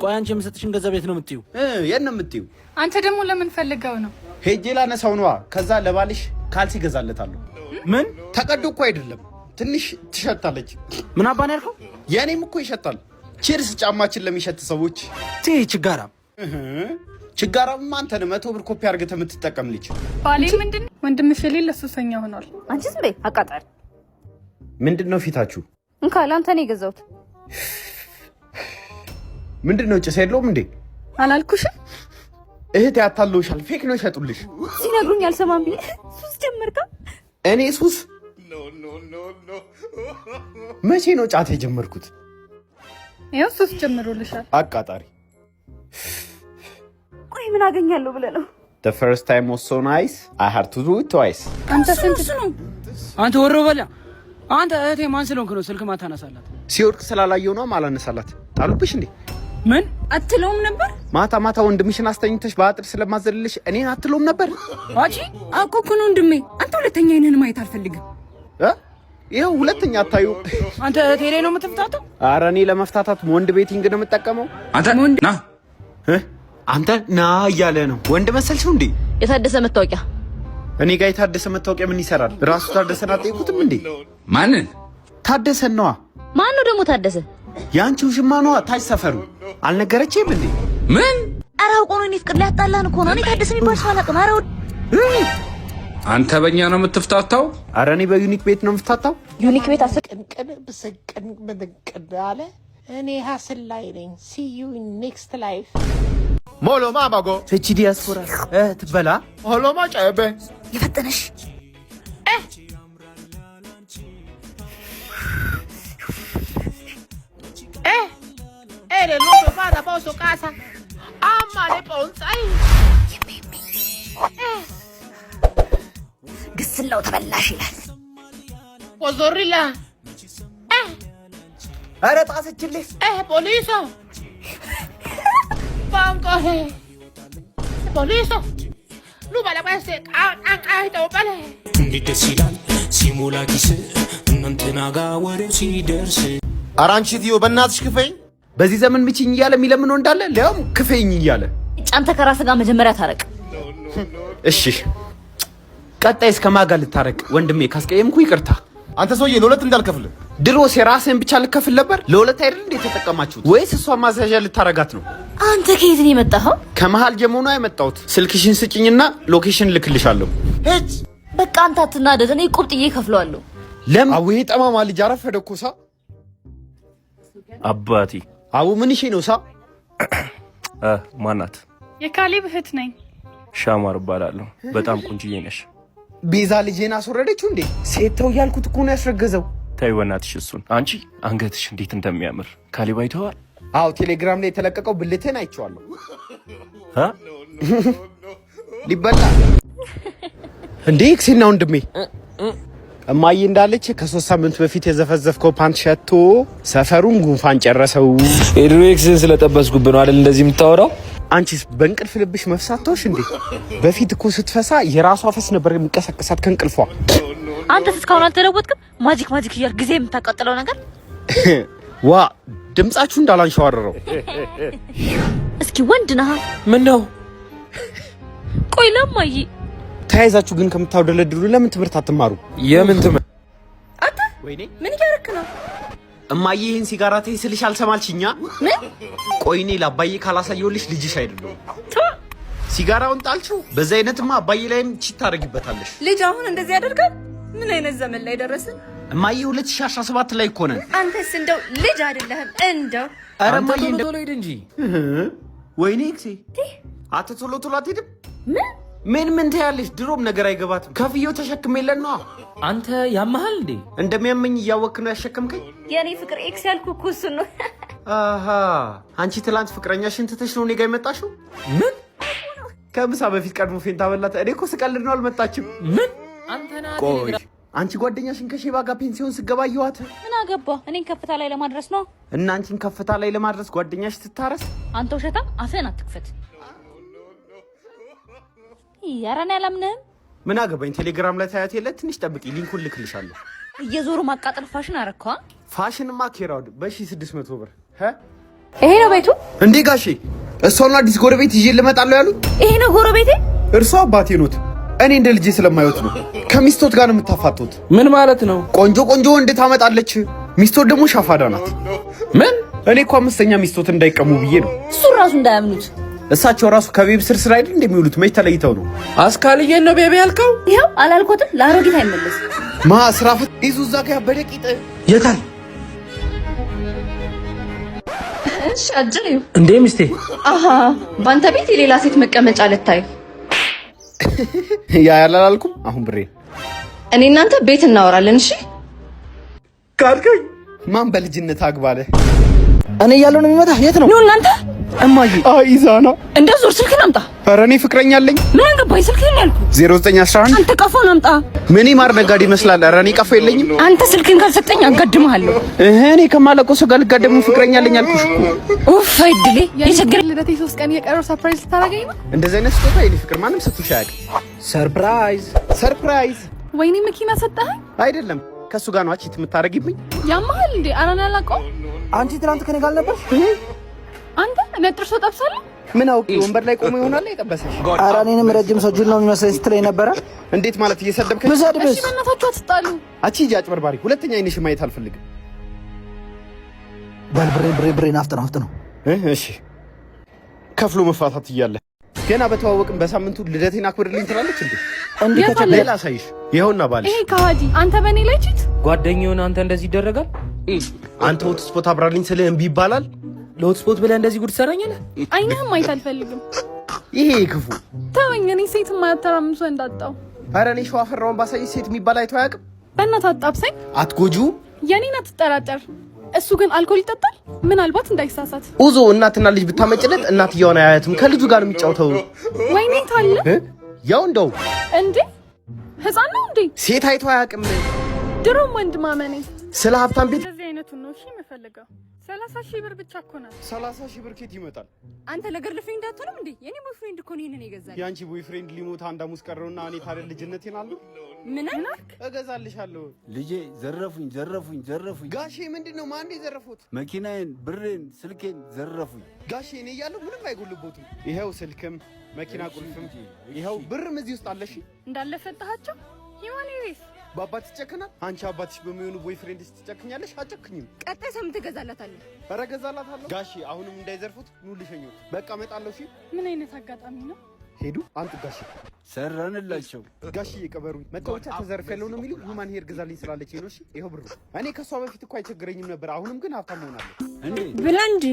ቆይ አንቺ የምሰጥሽን ገንዘብ ቤት ነው የምትዩ? የት ነው የምትዩ? አንተ ደግሞ ለምን ፈልገው ነው? ሄጄ ላነሳው ነዋ። ከዛ ለባልሽ ካልሲ ገዛለታለሁ። ምን ተቀዶ እኮ አይደለም ትንሽ ትሸታለች። ምን አባን ያልከው? የኔም እኮ ይሸታል። ቺርስ ጫማችን ለሚሸት ሰዎች ችጋራም ችጋራም አንተ ነህ 100 ብር ኮፒ አድርገህ የምትጠቀም ልጅ። ባሌ ምንድን ወንድምሽ የሌለ ሱሰኛ ሆኗል። አንቺ ዝም በይ አቃጣሪ። ምንድነው ፊታችሁ? እንካል አንተ ነው የገዛሁት። ምንድነው ጭስ የለውም እንዴ? አላልኩሽም? እህት ያታለውሻል። ፌክ ነው ይሸጡልሽ። ሲነግሩኝ አልሰማም ብዬ ሱስ ጀመርካ? እኔ ሱስ መቼ ነው ጫት የጀመርኩት? ይኸው ሱስ ጀምሮልሻል። አቃጣሪ። ቆይ ምን አገኛለሁ ብለህ ነው? The first time was so nice I had to do it twice። አንተ ስንት ነው? አንተ ወሮ በላ። አንተ እህቴ ማን ስለሆንክ ነው ስልክ ማታነሳላት? ሲወርቅ ስላላየው ነው ማላነሳላት። ጣሉብሽ እንዴ? ምን አትለውም ነበር? ማታ ማታ ወንድምሽን አስተኝተሽ በአጥር ስለማዘልልሽ እኔን አትለውም ነበር? አጂ አኮኩ ነው ወንድሜ። አንተ ሁለተኛ ይሄንን ማየት አልፈልግም። ይኸው ሁለተኛ አታዩ። አንተ እህቴ ላይ ነው የምትፍታተው? ኧረ እኔ ለመፍታታት ወንድ ቤቲንግ ነው የምጠቀመው። አንተ ና አንተ ና እያለ ነው። ወንድ መሰልሽው እንዴ? የታደሰ መታወቂያ እኔ ጋር የታደሰ መታወቂያ ምን ይሰራል? ራሱ ታደሰን አጠይቁትም እንዴ? ማንን? ታደሰን ነዋ። ማን ነው ደግሞ ታደሰ? ያንቺው ሽማ ነዋ። ታች ሰፈሩ አልነገረችም እንዴ? ምን? ኧረ አውቆ ነው እኔ ፍቅር ሊያጣላን እኮ ነው። እኔ ታደሰ የሚባል ሰው አላውቅም። ኧረ አንተ በእኛ ነው የምትፍታታው? ኧረ እኔ በዩኒክ ቤት ነው የምትፍታታው። ዩኒክ ቤት ቅንቅን ብስቅን ምንቅን አለ። እኔ ሀስል ላይ ነኝ። see you in next life ሞሎ ማማጎ እቺ ዲያስፖራ ትበላ ሆሎ ማጨበ የፈጠነሽ ele no prepara para su casa ama le ponzai ግስላው ተበላሽ ይላል። pozorilla ኧረ ጣሰችልህ poliso banco poliso lu bala pase an to bale እንዲደስ ይላል ሲሞላ ኪስ እናንተና ጋር ወሬው ሲደርስ አራንቺቲዮ በእናትሽ ክፈኝ። በዚህ ዘመን ምችኝ እያለ የሚለምነው እንዳለ ለውም ክፈኝ እያለ አንተ ከራስህ ጋር መጀመሪያ ታረቅ። እሺ ቀጣይ እስከማጋ ልታረቅ ወንድሜ ካስቀየምኩ ይቅርታ። አንተ ሰውዬ ለሁለት እንዳልከፍል ድሮስ የራስህን ብቻ ልከፍል ነበር። ለሁለት አይደል እንዴ ተጠቀማችሁት? ወይስ እሷ ማዛዣ ልታረጋት ነው? አንተ ከየት ነው የመጣኸው? ከመሃል ጀሞና የመጣሁት። ስልክሽን ስጭኝና ሎኬሽን ልክልሻለሁ። ሂድ በቃ አንተ አትናደድ። እኔ ቁብጥዬ ከፍለዋለሁ። ለምን አው ይሄ ጠማማ ልጅ አረፈደ እኮ ሳ አባቴ አው ምን ይሄ ነው ሳ ማናት? የካሊብ እህት ነኝ። ሻማር እባላለሁ። በጣም ቆንጆዬ ነሽ። ቤዛ ልጄን አስወረደችው እንዴ? ሴት ተው ያልኩት እኮ ነው ያስረገዘው። ተይ በእናትሽ እሱን። አንቺ አንገትሽ እንዴት እንደሚያምር ካሊብ አይተዋል? አው ቴሌግራም ላይ የተለቀቀው ብልትን አይቼዋለሁ። ሊበላ እንዴ ክሲና ወንድሜ እማዬ እንዳለች ከ3 ሳምንት በፊት የዘፈዘፍከው ፓንት ሸቶ ሰፈሩን ጉንፋን ጨረሰው። ኤድሬክስን ስለጠበስኩብህ ነው አይደል እንደዚህ የምታወራው? አንቺስ በእንቅልፍ ልብሽ መፍሳቶሽ እንዴ? በፊት እኮ ስትፈሳ የራሷ ፈስ ነበር የሚቀሰቀሳት ከእንቅልፏ። አንተስ እስካሁን አልተለወጥክም? ማጂክ እያልክ ጊዜ የምታቃጥለው ነገር ዋ ድምጻችሁ እንዳላንሸዋረረው። እስኪ ወንድ ነህ? ምን ነው? ቆይ ለማዬ ተያይዛችሁ ግን ከምታውደለድሉ ለምን ትምህርት አትማሩ? የምን ትምህርት? አንተ ወይኔ ምን እያደረክ ነው? እማዬ ይሄን ሲጋራ ተይስልሽ አልሰማልሽኛ? ምን? ቆይ እኔ ለአባዬ ካላሳየሁልሽ ልጅሽ አይደለም። ሲጋራውን ጣልችው። በዛ አይነትማ አባዬ ላይም ቺት ታደርጊበታለሽ። ልጅ አሁን እንደዚህ ያደርጋል? ምን አይነት ዘመን ላይ ደረስን? እማዬ 2017 ላይ እኮ ነን። አንተስ እንደው ልጅ አይደለህም እንደው። ኧረ እማዬ ቶሎ ሂድ እንጂ። ወይኔ እክሴ አተ ቶሎ አትሄድም? ምን ምን ትያለሽ? ድሮም ነገር አይገባትም። ከፍዬው ተሸክሜለን ነው። አንተ ያመሃል እንዴ? እንደሚያመኝ እያወክ ነው ያሸከምከኝ። የኔ ፍቅር ኤክስ ያልኩህ እኮ እሱን ነው። አሃ አንቺ ትላንት ፍቅረኛሽን ትተሽ ነው እኔ ጋር የመጣሽው? ምን? ከምሳ በፊት ቀድሞ ፌንታ በላት። እኔ እኮ ስቀልድ ነው አልመጣችም። ምን? አንተና ቆይ አንቺ ጓደኛሽን ከሼባ ጋር ፔንሲዮን ስገባየዋት ምን አገባ? እኔን ከፍታ ላይ ለማድረስ ነው። እና አንቺን ከፍታ ላይ ለማድረስ ጓደኛሽ ትታረስ? አንተ ውሸታ፣ አፍህን አትክፈት። ያራና ያላምነህ ምን አገባኝ? ቴሌግራም ላይ ታያት የለ። ትንሽ ጠብቂ፣ ሊንኩን ልክልሻለሁ። እየዞሩ ማቃጠል ፋሽን አረከዋ። ፋሽንማ ኬራውድ በ1600 ብር ይሄ ነው ቤቱ እንዴ ጋሼ? እሷና አዲስ ጎረቤት ይዤ ልመጣለሁ ያሉኝ? ይሄ ነው ጎረቤቴ? እርሷ አባቴ ኖት። እኔ እንደ ልጄ ስለማይወት ነው። ከሚስቶት ጋር የምታፋጡት ምን ማለት ነው? ቆንጆ ቆንጆ ወንድ ታመጣለች፣ ሚስቶት ደግሞ ሻፋዳ ናት። ምን? እኔ እኮ አምስተኛ ሚስቶት እንዳይቀሙ ብዬ ነው። እሱ ራሱ እንዳያምኑት። እሳቸው ራሱ ከቤብ ስር አይደል እንደሚውሉት? መች ተለይተው ነው? አስካልዬን ነው ቤቢ ያልከው? ይኸው አላልኮትም። ለአሮጊት አይመለስ ማስራፍ ይዙ እዛ ጋር ያበደ ቂጥ የታል እሺ አጀዩ እንዴ ሚስቴ አሃ ባንተ ቤት የሌላ ሴት መቀመጫ ልታይ ያ ያላልኩም። አሁን ብሬ እኔ እናንተ ቤት እናወራለን እሺ ካልከኝ ማን በልጅነት አግባለ? እኔ እያለሁ ነው የሚመጣ። የት ነው? ኑ እናንተ እማዬ ኢዛና እንደዞር ስልክህን አምጣ። ኧረ እኔ ፍቅረኛ አለኝ። ምን አንገባኝ ስልክህን ያልኩህ 0911 አንተ ቀፎን አምጣ። ምን ማር ነጋዴ ይመስላል። ኧረ እኔ ቀፎ የለኝም። አንተ ስልክህን ካልሰጠኝ አጋድምሃለሁ። እኔ ከማለቀው ሰው ጋር ልጋደም ፍቅረኛ አለኝ አልኩሽ እኮ። ኡፍ አይድሌ የቸገረ ልደቴ 3 ቀን የቀረው ሰርፕራይዝ ልታረገኝ ነው። እንደዚህ አይነት ስጦታ የኔ ፍቅር ማንም ሰጥቶሽ አያውቅም። ሰርፕራይዝ ወይኔ መኪና ሰጠኸኝ? አይደለም ከሱ ጋር ነው አቺት የምታረጊብኝ። ያማሃል እንዴ? አራና ያላቀው አንቺ ትናንት ከኔ ጋር ነበርሽ? አንተ ነጥርሶ ጠብሳለህ? ምን አውቂ ወንበር ላይ ቆሞ ይሆናል የጠበሰሽ። ኧረ እኔንም ረጅም ሰው ጅል ነው የሚመስለኝ ስትለኝ ነበረ። እንዴት ማለት እየሰደብከኝ? ብሰድብስ? እሺ በእናታችሁ አትጣሉ። አቺ ሂጂ አጭበርባሪ። ሁለተኛ አይንሽ ማየት አልፈልግም። በል ብሬ ናፍጥ ነው። እሺ ከፍሎ መፋታት እያለ ገና በተዋወቅን በሳምንቱ ልደቴን አክብርልኝ ትላለች እንዴ? እንዴ ከቸለ ሌላ ሳይሽ ይኸውና ባልሽ። ይሄ ከሃዲ አንተ በእኔ ላይ ቺት ጓደኛውን አንተ እንደዚህ ይደረጋል? አንተ ሆትስፖት አብራልኝ ስልህ እምቢ ይባላል? ለሆትስፖት ብለህ እንደዚህ ጉድ ትሰራኛለህ? አይንህም ማየት አልፈልግም። ይሄ ክፉ ተወኝ። እኔ ሴት ማያተራምሱ እንዳጣው። ኧረ እኔ ሸዋፈራውን ባሳይ ሴት የሚባል አይቶ አያውቅም። በእናትህ አጣብሰኝ። አትጎጂው። የኔን አትጠራጠር። እሱ ግን አልኮል ይጠጣል። ምናልባት እንዳይሳሳት ኡዞ እናትና ልጅ ብታመጭለት እናትየውን አያያትም። ከልጁ ጋር የሚጫወተው ወይኔ ታለ ያው እንደው እንዴ ህፃን ነው እንዴ? ሴት አይቶ አያውቅም። ድሮም ወንድ ማመኔ ስለ ሀብታም ቤት እንደዚህ አይነቱን ነው እሺ የምፈልገው። 30,000 ብር ብቻ እኮ ናት። 30,000 ብር ኬት ይመጣል? አንተ ነገር ልፍሬንድ አትሆንም እንዴ? የኔ ቦይፍሬንድ እኮ ነው ይሄንን የገዛልኝ። ያንቺ ቦይፍሬንድ ሊሞት አንድ አሙስ ቀረውና እኔ ታዲያ ልጅነቴን አሉ ምን አልክ? እገዛልሻለሁ። ልጄ ዘረፉኝ ጋሼ ምንድነው? ማን የዘረፉት? መኪናዬን፣ ብሬን፣ ስልኬን ዘረፉኝ። ጋሼ እኔ እያለሁ ምንም አይጎልቦትም። ይኸው ስልክም መኪና ቁልፍም ይኸው ብርም እዚህ ውስጥ አለሽ። እንዳለ ሰጣቸው ሂማኒ ሬስ በአባት ትጨክናል። አንቺ አባትሽ በሚሆኑ ቦይፍሬንድስ ትጨክኛለሽ? አጨክኝም። ቀጣይ ሳምንት ትገዛላታለህ። ኧረ እገዛላታለሁ። ጋሼ አሁንም እንዳይዘርፉት ኑ ልሸኙት። በቃ እመጣለሁ። እሺ ምን አይነት አጋጣሚ ነው? ሄዱ አንቱ ጋሼ ሰራንላቸው። ጋሼ ይቀበሩኝ። መጫወቻ ተዘርፌያለሁ ነው የሚሉ ሁማን ሄር ግዛልኝ ስላለች ነው። እሺ ይኸው ብሩ። እኔ ከሷ በፊት እኮ አይቸግረኝም ነበር። አሁንም ግን ሀብታም ሆናለሁ እንዴ ብላ እንጂ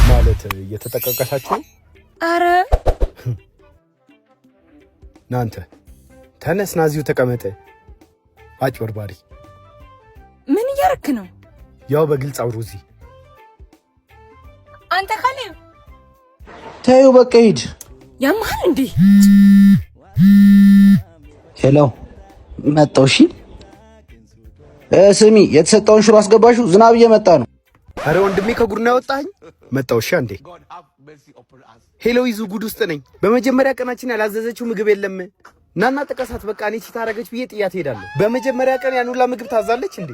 ማለት እየተጠቀቀሳችሁ። አረ ናንተ ተነስ፣ ናዚው ተቀመጠ። አጭበርባሪ ምን እያረክ ነው? ያው በግልጽ አውሩ። እዚህ አንተ ካለ ተይው በቃ ሂድ። ያማል እንዴ? ሄሎ መጣው። እሺ ስሚ፣ የተሰጠውን ሽሮ አስገባሽው? ዝናብ እየመጣ ነው። አረ ወንድሜ ከጉድና ያወጣኝ መጣው። እሺ አንዴ ሄሎ፣ ይዙ ጉድ ውስጥ ነኝ። በመጀመሪያ ቀናችን ያላዘዘችው ምግብ የለም። ናና ጥቀሳት። በቃ እኔ ታረገች ብዬ ጥያት ሄዳለሁ። በመጀመሪያ ቀን ያን ሁላ ምግብ ታዛለች እንዴ?